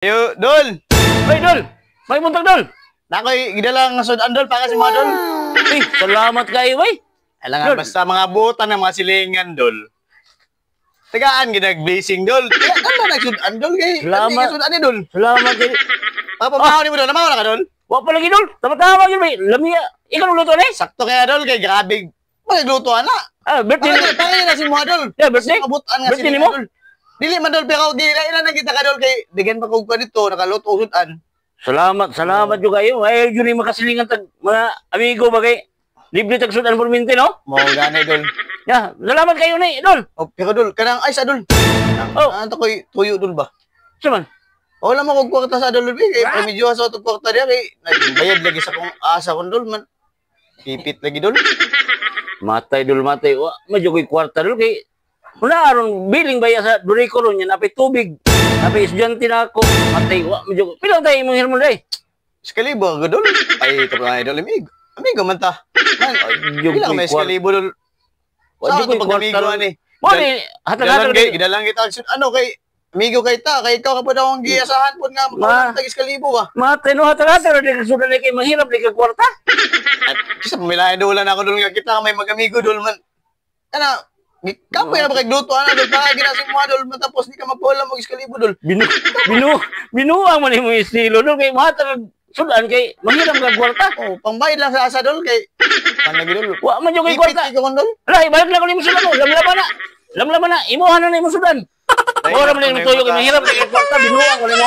Yo, Dol! Hoy, Dol! May buntag, Dol! Nakoy, gidala nga sudan, Dol, para sa mga Dol. Uy, salamat kayo, wey! Alam nga, Dol. basta mga butan ng mga silingan, Dol. Tagaan, ginag-blazing, Dol. Kaya, Dol, na nagsudan, Dol, kay... Salamat. Sudan ni Dol. Salamat kayo. Papabaho ni mo, Dol. Namaho na ka, Dol. Wa pa lagi, Dol! Tama-tama yun, wey! Lamia! Ikaw nung luto, eh? Sakto kaya, Dol, kay grabe. Magluto, na. Ah, birthday ni... Pangin na si mga, Dol. Yeah, birthday? Mabutan nga Birthday silingan, ni mo? Dol. Dili man, Dol, pero ilan na kita ka, Dol, kay... Digan pa kong ka dito, nakaluto, sudan. Salamat yung kayo. Ay, yun yung makasilingan tag mga amigo ba kay libre tag sudan permente, no? Mo gani, Dol. Ya, salamat kayo ni, Dol. Oh, pero, Dol, kanang ice, Dol. Oh. Ano ko'y tuyo, Dol ba? Saman. Wala mo kong kwarta sa Dol, kay medyo sa itong kwarta niya, kay bayad lagi sa kong asa kong Dol, man. Pipit lagi, Dol. Matay, Dol, matay. Wa, medyo ko'y kwarta, Dol, kay wala aron biling baya sa Dorico ron yan, apay tubig. Apay estudyante na ako. Matay, wa, medyo ko'y. Pilang tayo mong hirmon, day? Eskalibo, Dol. Ay, ito pa nga, Dol, amigo man ta. Man, ilang may eskalibo, Dol. Sa ito pag amigo, ani. Mo ni hatag-hatag. Gidalang kita, ano, kay amigo kay ta, kay ikaw ka po daw ang giyasahan po nga, magkakantag eskalibo ka. Matay, no, hatag-hatag. Di ka sudan kay mahirap, di ka kwarta. At kasi pumilayan doon ako Dol, nga kita may mag-amigo, Dol, man. Ano, kapoy na ba kay gluto, ano, Dol, para ginasing mo, Dol, matapos di ka magpawala mag-eskalibo, Dol. Binuang man yung estilo, Dol, kay mahatag sudan kay mahirap ka kwarta. Oh, pangbayad lang sa asa, Dol, kay panagi, Dol. Wa man yung kay kwarta. Ipit ko, Dol. Ala, ibalik lang ko ni mo sudan mo. Lamlaman na. Lamlaman na. Imuhan na ni mo sudan. Ora man yung tuyo kay mahirap kay kwarta. Binuang ko ni mo.